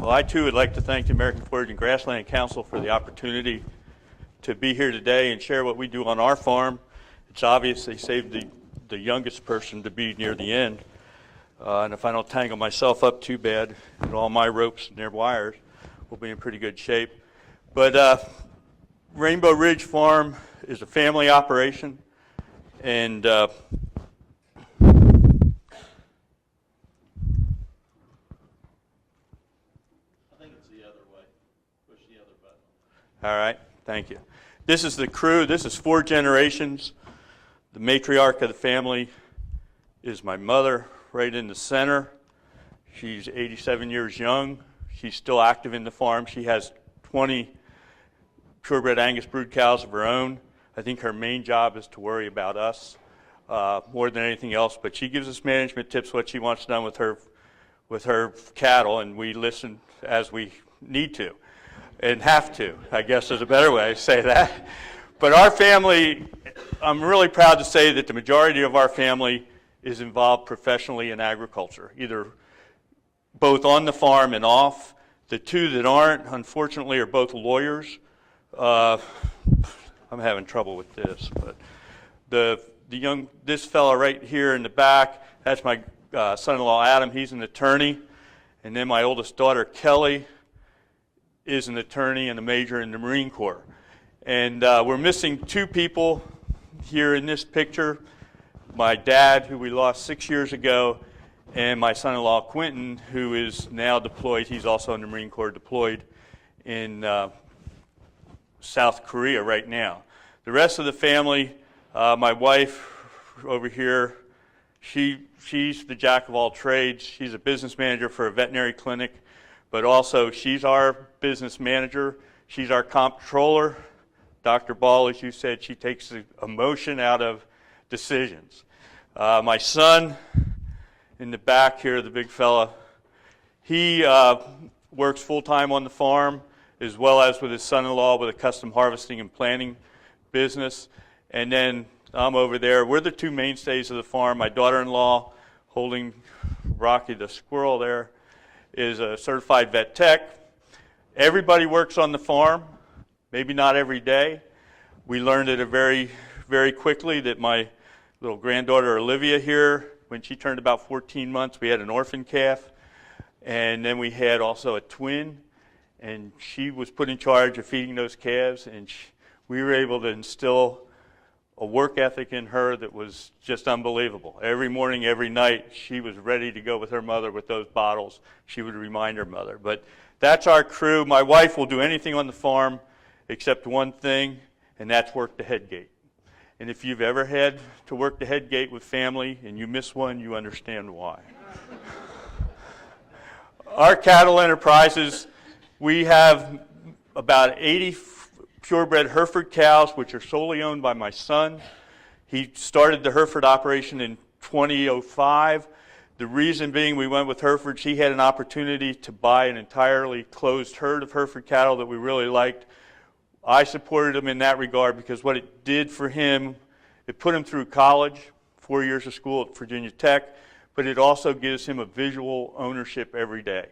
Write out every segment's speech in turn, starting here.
Well, I too would like to thank the American Forage and Grassland Council for the opportunity to be here today and share what we do on our farm. It's obvious they saved the youngest person to be near the end. And if I don't tangle myself up too bad with all my ropes and their wires, we'll be in pretty good shape. But Rainbow Ridge Farm is a family operation, and all right, thank you. This is the crew. This is 4 generations. The matriarch of the family is my mother, right in the center. She's 87 years young. She's still active in the farm. She has 20 purebred Angus brood cows of her own. I think her main job is to worry about us more than anything else, but she gives us management tips, what she wants done with her cattle, and we listen as we need to. And have to, I guess is a better way to say that. But our family, I'm really proud to say that the majority of our family is involved professionally in agriculture, either both on the farm and off. The 2 that aren't, unfortunately, are both lawyers. I'm having trouble with this, but this fellow right here in the back, that's my son-in-law Adam. He's an attorney, and then my oldest daughter Kelly is an attorney and a major in the Marine Corps. And we're missing 2 people here in this picture. My dad, who we lost 6 years ago, and my son-in-law Quentin, who is now deployed. He's also in the Marine Corps, deployed in South Korea right now. The rest of the family, my wife over here, she's the jack of all trades. She's a business manager for a veterinary clinic, but also she's our business manager. She's our comptroller. Dr. Ball, as you said, she takes the emotion out of decisions. My son in the back here, the big fella, he works full-time on the farm, as well as with his son-in-law with a custom harvesting and planting business. And then I'm over there. We're the 2 mainstays of the farm. My daughter-in-law, holding Rocky the squirrel there, is a certified vet tech. Everybody works on the farm, maybe not every day. We learned it very, very quickly that my little granddaughter Olivia here, when she turned about 14 months, we had an orphan calf, and then we had also a twin, and she was put in charge of feeding those calves, and we were able to instill a work ethic in her that was just unbelievable. Every morning, every night, she was ready to go with her mother with those bottles. She would remind her mother. But that's our crew. My wife will do anything on the farm except one thing, and that's work the head gate. And if you've ever had to work the head gate with family and you miss one, you understand why. Our cattle enterprises, we have about 80 purebred Hereford cows, which are solely owned by my son. He started the Hereford operation in 2005. The reason being we went with Hereford, he had an opportunity to buy an entirely closed herd of Hereford cattle that we really liked. I supported him in that regard because what it did for him, it put him through college, 4 years of school at Virginia Tech, but it also gives him a visual ownership every day.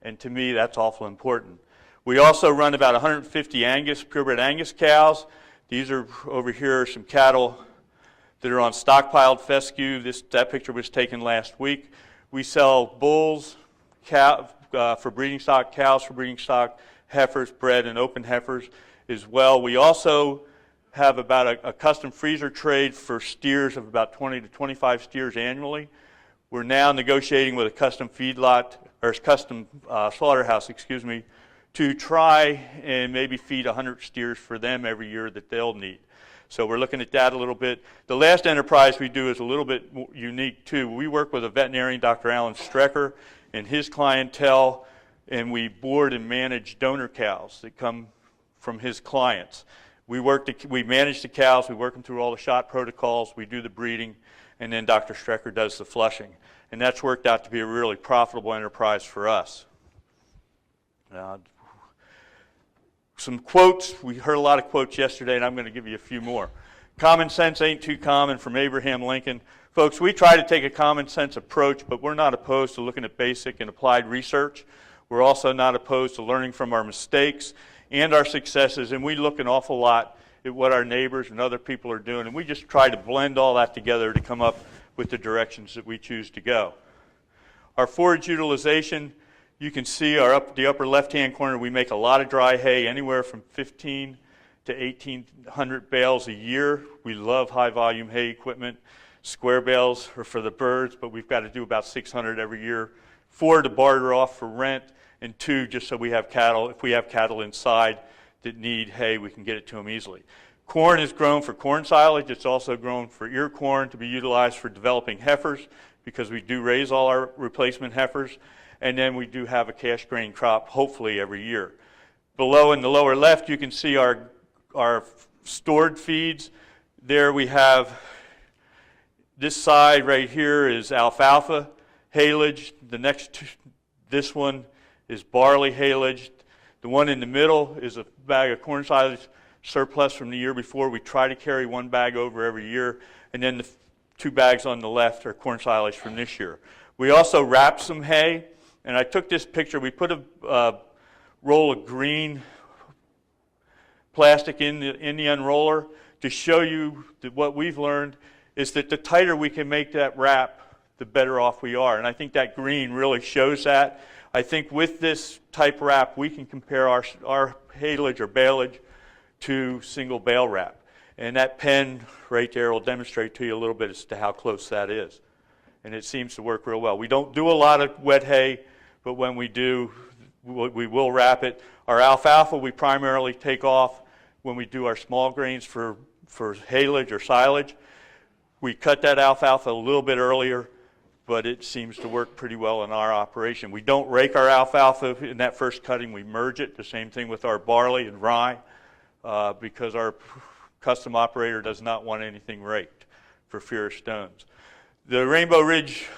And to me, that's awful important. We also run about 150 Angus, purebred Angus cows. These are over here are some cattle that are on stockpiled fescue. That picture was taken last week. We sell bulls for breeding stock, cows for breeding stock, heifers, bred, and open heifers as well. We also have about a custom freezer trade for steers of about 20 to 25 steers annually. We're now negotiating with a custom feedlot, or custom slaughterhouse, to try and maybe feed 100 steers for them every year that they'll need. So we're looking at that a little bit. The last enterprise we do is a little bit more unique too. We work with a veterinarian, Dr. Alan Strecker, and his clientele, and we board and manage donor cows that come from his clients. We manage the cows, we work them through all the shot protocols, we do the breeding, and then Dr. Strecker does the flushing. And that's worked out to be a really profitable enterprise for us. Some quotes. We heard a lot of quotes yesterday, and I'm going to give you a few more. Common sense ain't too common, from Abraham Lincoln. Folks, we try to take a common sense approach, but we're not opposed to looking at basic and applied research. We're also not opposed to learning from our mistakes and our successes, and we look an awful lot at what our neighbors and other people are doing, and we just try to blend all that together to come up with the directions that we choose to go. Our forage utilization, you can see the upper left-hand corner, we make a lot of dry hay, anywhere from 15 to 1,800 bales a year. We love high-volume hay equipment. Square bales are for the birds, but we've got to do about 600 every year. 4 to barter off for rent, and 2 just so we have cattle. If we have cattle inside that need hay, we can get it to them easily. Corn is grown for corn silage. It's also grown for ear corn to be utilized for developing heifers, because we do raise all our replacement heifers. And then we do have a cash grain crop, hopefully every year. Below in the lower left, you can see our stored feeds. There we have, this side right here is alfalfa haylage. The next, this one is barley haylage. The one in the middle is a bag of corn silage surplus from the year before. We try to carry 1 bag over every year. And then the 2 bags on the left are corn silage from this year. We also wrap some hay. And I took this picture. We put a roll of green plastic in the unroller to show you that what we've learned is that the tighter we can make that wrap, the better off we are. And I think that green really shows that. I think with this type wrap, we can compare our haylage or baleage to single bale wrap. And that pen right there will demonstrate to you a little bit as to how close that is. And it seems to work real well. We don't do a lot of wet hay, but when we do, we will wrap it. Our alfalfa we primarily take off when we do our small grains for haylage or silage. We cut that alfalfa a little bit earlier, but it seems to work pretty well in our operation. We don't rake our alfalfa in that first cutting. We merge it. The same thing with our barley and rye, because our custom operator does not want anything raked for fear of stones. The Rainbow Ridge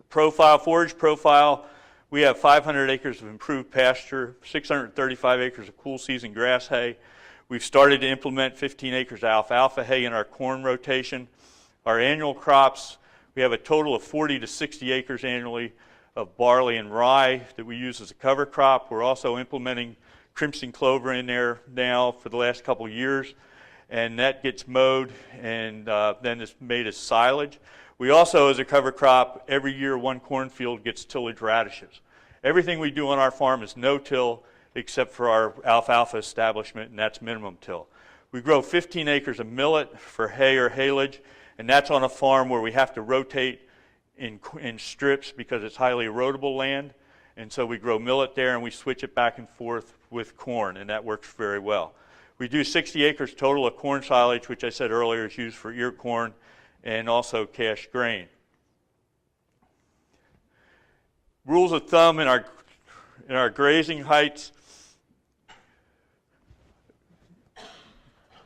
profile, forage profile, we have 500 acres of improved pasture, 635 acres of cool season grass hay. We've started to implement 15 acres of alfalfa hay in our corn rotation. Our annual crops, we have a total of 40 to 60 acres annually of barley and rye that we use as a cover crop. We're also implementing crimson clover in there now for the last couple of years, and that gets mowed and then it's made as silage. We also, as a cover crop, every year 1 cornfield gets tillage radishes. Everything we do on our farm is no-till except for our alfalfa establishment, and that's minimum till. We grow 15 acres of millet for hay or haylage, and that's on a farm where we have to rotate in strips because it's highly erodible land. And so we grow millet there and we switch it back and forth with corn, and that works very well. We do 60 acres total of corn silage, which I said earlier is used for ear corn and also cash grain. Rules of thumb in our grazing heights.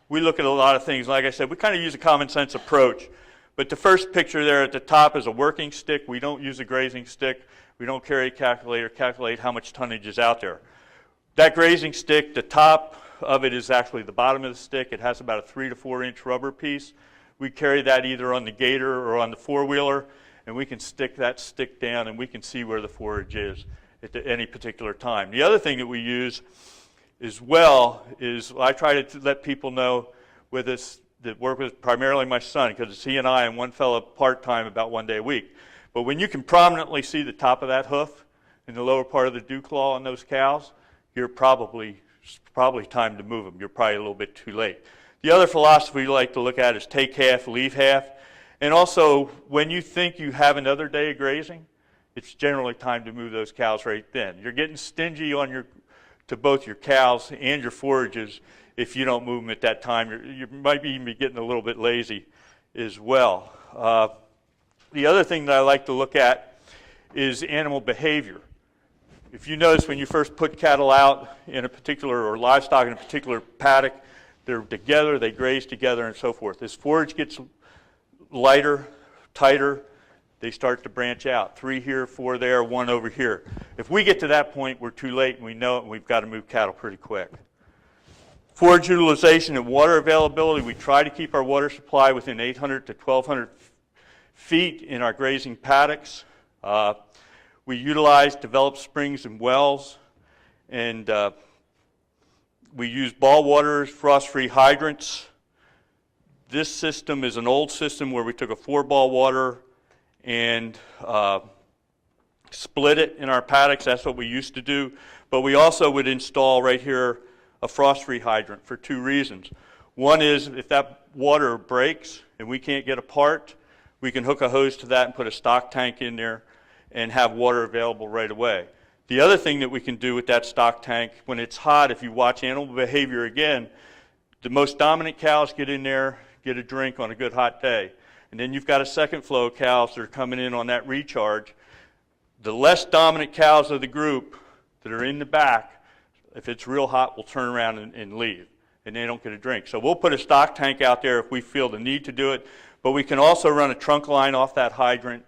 We look at a lot of things. Like I said, we kind of use a common sense approach. But the first picture there at the top is a working stick. We don't use a grazing stick. We don't carry a calculator, calculate how much tonnage is out there. That grazing stick, the top of it is actually the bottom of the stick. It has about a 3 to 4 inch rubber piece. We carry that either on the gator or on the four-wheeler, and we can stick that stick down and we can see where the forage is at any particular time. The other thing that we use as well is I try to let people know with us that work with primarily my son, because it's he and I and one fellow part-time about 1 day a week. But when you can prominently see the top of that hoof in the lower part of the dew claw on those cows, you're probably time to move them. You're probably a little bit too late. The other philosophy we like to look at is take half, leave half. And also, when you think you have another day of grazing, it's generally time to move those cows right then. You're getting stingy to both your cows and your forages if you don't move them at that time. You might even be getting a little bit lazy as well. The other thing that I like to look at is animal behavior. If you notice when you first put cattle out in a particular, or livestock in a particular paddock, they're together, they graze together and so forth. As forage gets lighter, tighter, they start to branch out. 3 here, 4 there, 1 over here. If we get to that point, we're too late and we know it and we've got to move cattle pretty quick. Forage utilization and water availability, we try to keep our water supply within 800 to 1,200 feet in our grazing paddocks. We utilize developed springs and wells, and we use ball waters, frost-free hydrants. This system is an old system where we took a 4-ball water and split it in our paddocks. That's what we used to do. But we also would install right here a frost-free hydrant for 2 reasons. One is if that water breaks and we can't get a part, we can hook a hose to that and put a stock tank in there and have water available right away. The other thing that we can do with that stock tank, when it's hot, if you watch animal behavior again, the most dominant cows get in there, get a drink on a good hot day. And then you've got a second flow of cows that are coming in on that recharge. The less dominant cows of the group that are in the back, if it's real hot, will turn around and leave, and they don't get a drink. So we'll put a stock tank out there if we feel the need to do it, but we can also run a trunk line off that hydrant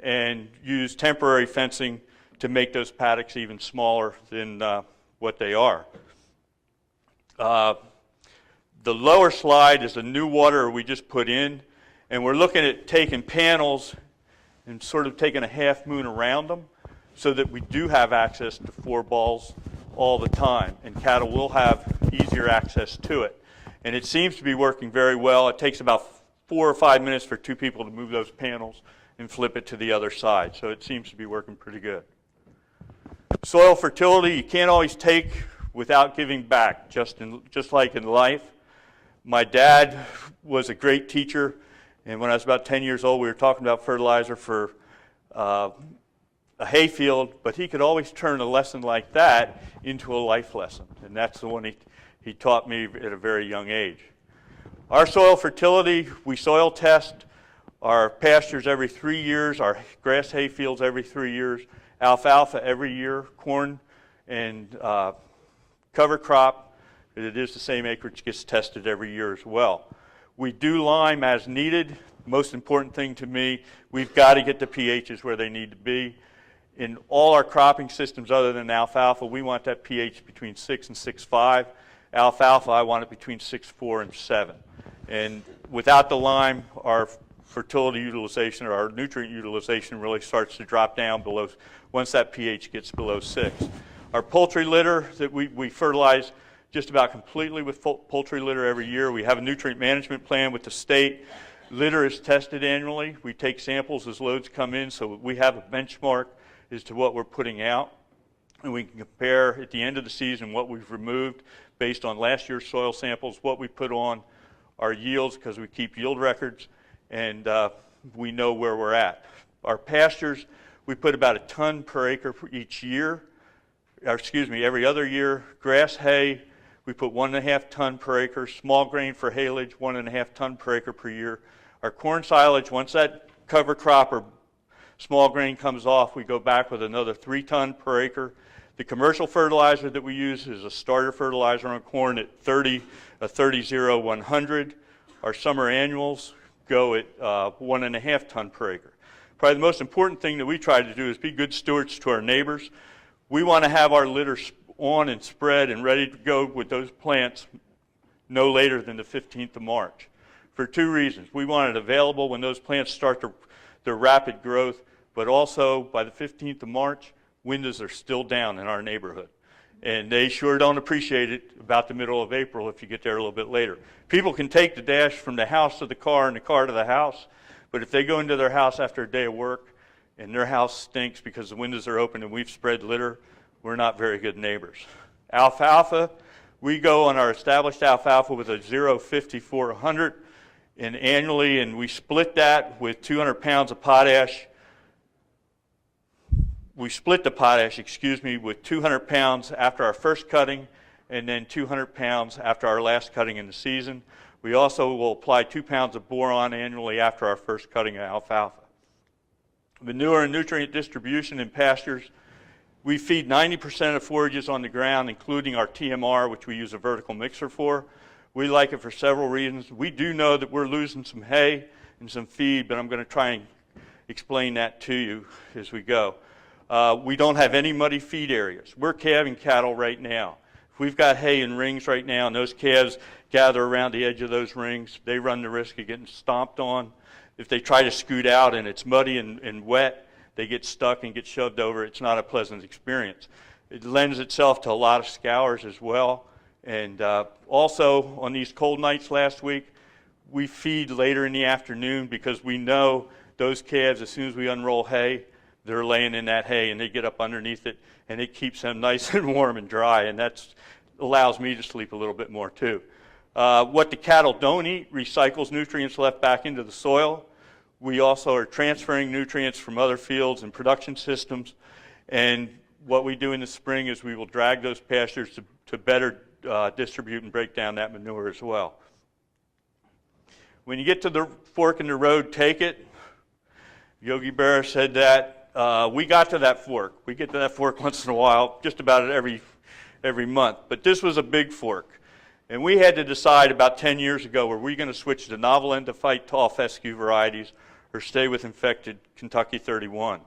and use temporary fencing to make those paddocks even smaller than what they are. The lower slide is the new water we just put in, and we're looking at taking panels and sort of taking a half moon around them so that we do have access to 4 balls all the time, and cattle will have easier access to it. And it seems to be working very well. It takes about 4 or 5 minutes for 2 people to move those panels and flip it to the other side. So it seems to be working pretty good. Soil fertility, you can't always take without giving back, just like in life. My dad was a great teacher, and when I was about 10 years old, we were talking about fertilizer for a hayfield, but he could always turn a lesson like that into a life lesson, and that's the one he taught me at a very young age. Our soil fertility, we soil test our pastures every 3 years, our grass hayfields every 3 years, alfalfa every year, corn and cover crop. It is the same acreage, gets tested every year as well. We do lime as needed. Most important thing to me, we've got to get the pHs where they need to be. In all our cropping systems other than alfalfa, we want that pH between 6 and 6.5. Alfalfa, I want it between 6.4 and 7. And without the lime, our fertility utilization or our nutrient utilization really starts to drop down below, once that pH gets below 6. Our poultry litter that we fertilize just about completely with poultry litter every year. We have a nutrient management plan with the state. Litter is tested annually. We take samples as loads come in, so we have a benchmark as to what we're putting out. And we can compare at the end of the season what we've removed based on last year's soil samples, what we put on, our yields, because we keep yield records, and we know where we're at. Our pastures, we put about a ton per acre for each year, or excuse me, every other year. Grass hay, we put 1.5 ton per acre. Small grain for haylage, 1.5 ton per acre per year. Our corn silage, once that cover crop or small grain comes off, we go back with another 3 ton per acre. The commercial fertilizer that we use is a starter fertilizer on corn at 30-0-100. Our summer annuals go at 1.5 ton per acre. Probably the most important thing that we try to do is be good stewards to our neighbors. We want to have our litter on and spread and ready to go with those plants no later than the 15th of March. For 2 reasons. We want it available when those plants start their rapid growth, but also by the 15th of March, windows are still down in our neighborhood. And they sure don't appreciate it about the middle of April if you get there a little bit later. People can take the dash from the house to the car and the car to the house, but if they go into their house after a day of work and their house stinks because the windows are open and we've spread litter, we're not very good neighbors. Alfalfa, we go on our established alfalfa with a 0.54-100 and annually, and we split that with 200 pounds of potash. We split the potash, with 200 pounds after our first cutting and then 200 pounds after our last cutting in the season. We also will apply 2 pounds of boron annually after our first cutting of alfalfa. Manure and nutrient distribution in pastures. We feed 90% of forages on the ground, including our TMR, which we use a vertical mixer for. We like it for several reasons. We do know that we're losing some hay and some feed, but I'm going to try and explain that to you as we go. We don't have any muddy feed areas. We're calving cattle right now. If we've got hay in rings right now and those calves gather around the edge of those rings, they run the risk of getting stomped on. If they try to scoot out and it's muddy and wet, they get stuck and get shoved over. It's not a pleasant experience. It lends itself to a lot of scours as well. And also on these cold nights last week, we feed later in the afternoon because we know those calves, as soon as we unroll hay, they're laying in that hay and they get up underneath it and it keeps them nice and warm and dry, and that allows me to sleep a little bit more too. What the cattle don't eat recycles nutrients left back into the soil. We also are transferring nutrients from other fields and production systems, and what we do in the spring is we will drag those pastures to better distribute and break down that manure as well. When you get to the fork in the road, take it. Yogi Berra said that. We got to that fork. We get to that fork once in a while, just about every month. But this was a big fork. And we had to decide about 10 years ago, were we going to switch to novel endophyte tall fescue varieties or stay with infected Kentucky 31?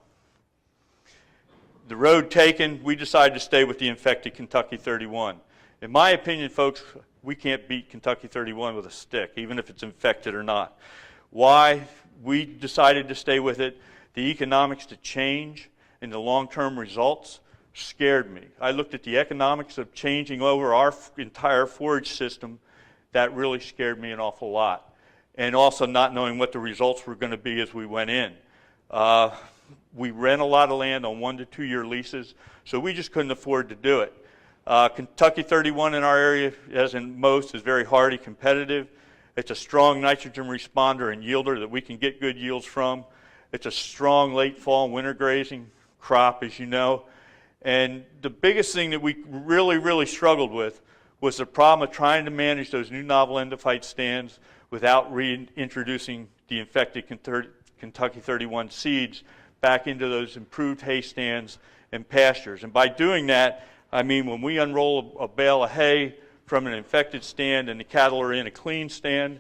The road taken, we decided to stay with the infected Kentucky 31. In my opinion, folks, we can't beat Kentucky 31 with a stick, even if it's infected or not. Why we decided to stay with it, the economics to change and the long-term results scared me. I looked at the economics of changing over our entire forage system. That really scared me an awful lot. And also not knowing what the results were going to be as we went in. We rent a lot of land on 1 to 2 year leases, so we just couldn't afford to do it. Kentucky 31 in our area, as in most, is very hardy, competitive. It's a strong nitrogen responder and yielder that we can get good yields from. It's a strong late fall and winter grazing crop, as you know. And the biggest thing that we really struggled with was the problem of trying to manage those new novel endophyte stands without reintroducing the infected Kentucky 31 seeds back into those improved hay stands and pastures. And by doing that, I mean when we unroll a bale of hay from an infected stand and the cattle are in a clean stand,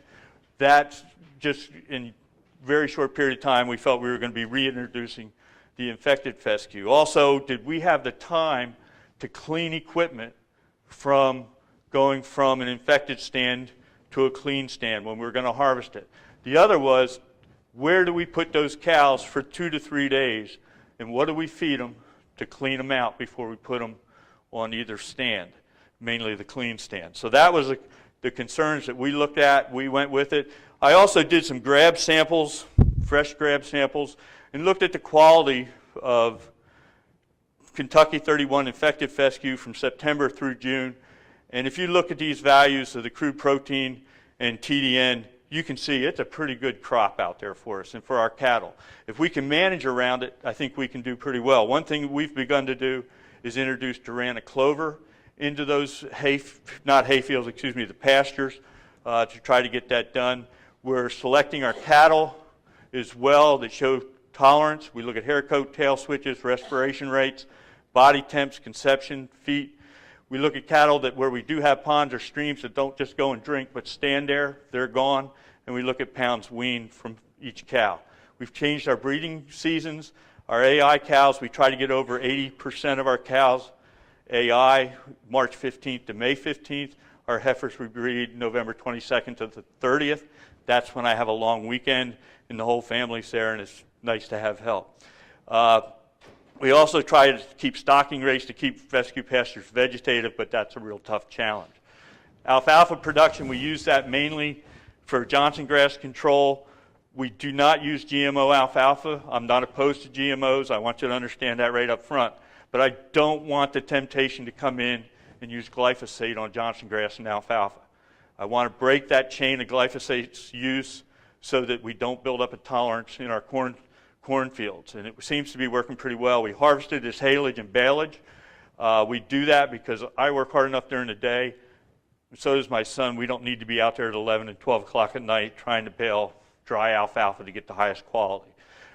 that's just in a very short period of time we felt we were going to be reintroducing the infected fescue. Also, did we have the time to clean equipment from going from an infected stand to a clean stand when we were going to harvest it? The other was, where do we put those cows for 2 to 3 days, and what do we feed them to clean them out before we put them on either stand, mainly the clean stand? So that was the concerns that we looked at. We went with it. I also did some grab samples, fresh grab samples, and looked at the quality of Kentucky 31 infected fescue from September through June. And if you look at these values of the crude protein and TDN, you can see it's a pretty good crop out there for us and for our cattle. If we can manage around it, I think we can do pretty well. One thing we've begun to do is introduce Durana clover into those the pastures to try to get that done. We're selecting our cattle as well that show tolerance. We look at hair coat, tail switches, respiration rates, body temps, conception, feet. We look at cattle that where we do have ponds or streams that don't just go and drink but stand there, they're gone, and we look at pounds weaned from each cow. We've changed our breeding seasons. Our AI cows, we try to get over 80% of our cows AI March 15th to May 15th. Our heifers we breed November 22nd to the 30th. That's when I have a long weekend and the whole family's there and it's nice to have help. We also try to keep stocking rates to keep fescue pastures vegetative, but that's a real tough challenge. Alfalfa production, we use that mainly for Johnsongrass control. We do not use GMO alfalfa. I'm not opposed to GMOs. I want you to understand that right up front. But I don't want the temptation to come in and use glyphosate on Johnsongrass and alfalfa. I want to break that chain of glyphosate use so that we don't build up a tolerance in our cornfields. And it seems to be working pretty well. We harvested this haylage and baleage. We do that because I work hard enough during the day, and so does my son. We don't need to be out there at 11 and 12 o'clock at night trying to bale dry alfalfa to get the highest quality.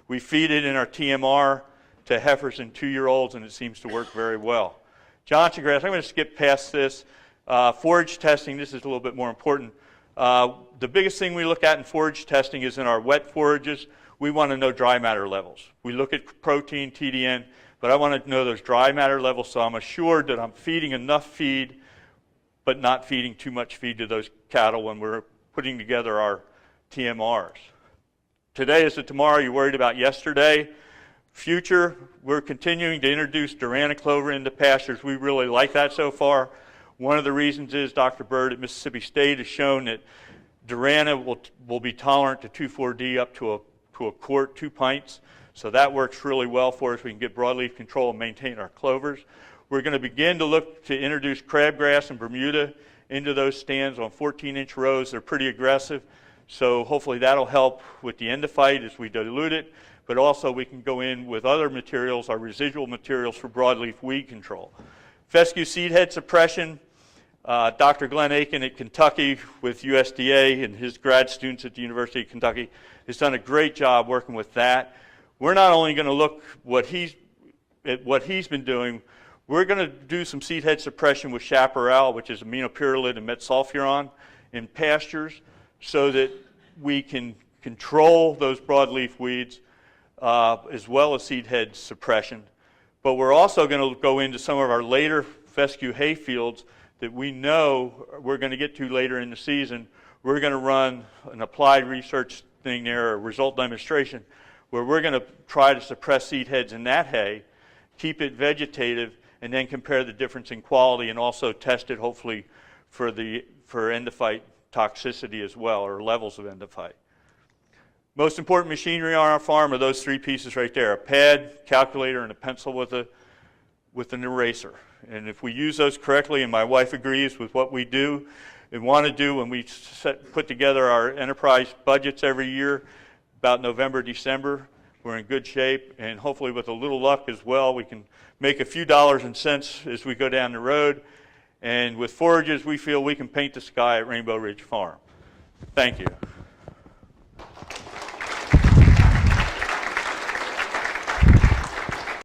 We feed it in our TMR to heifers and 2-year-olds, and it seems to work very well. Johnsongrass, I'm going to skip past this. Forage testing, this is a little bit more important. The biggest thing we look at in forage testing is in our wet forages. We want to know dry matter levels. We look at protein, TDN, but I want to know those dry matter levels so I'm assured that I'm feeding enough feed but not feeding too much feed to those cattle when we're putting together our TMRs. Today is the tomorrow you're worried about yesterday. Future, we're continuing to introduce Durana clover into pastures. We really like that so far. One of the reasons is Dr. Bird at Mississippi State has shown that Durana will be tolerant to 2,4-D up to a quart, 2 pints. So that works really well for us. We can get broadleaf control and maintain our clovers. We're going to begin to look to introduce crabgrass and Bermuda into those stands on 14-inch rows. They're pretty aggressive. So hopefully that'll help with the endophyte as we dilute it. But also we can go in with other materials, our residual materials for broadleaf weed control. Fescue seed head suppression, Dr. Glenn Aiken at Kentucky with USDA and his grad students at the University of Kentucky has done a great job working with that. We're not only going to look at what he's been doing, we're going to do some seed head suppression with chaparral, which is aminopyrrolid and metsulfuron in pastures, so that we can control those broadleaf weeds as well as seed head suppression. But we're also going to go into some of our later fescue hay fields that we know we're going to get to later in the season. We're going to run an applied research thing there, a result demonstration, where we're going to try to suppress seed heads in that hay, keep it vegetative, and then compare the difference in quality and also test it hopefully for endophyte toxicity as well, or levels of endophyte. Most important machinery on our farm are those 3 pieces right there: a pad, calculator, and a pencil with an eraser. And if we use those correctly, and my wife agrees with what we do and want to do when we put together our enterprise budgets every year, about November, December, we're in good shape. And hopefully with a little luck as well, we can make a few dollars and cents as we go down the road. And with Forages, we feel we can paint the sky at Rainbow Ridge Farm. Thank you.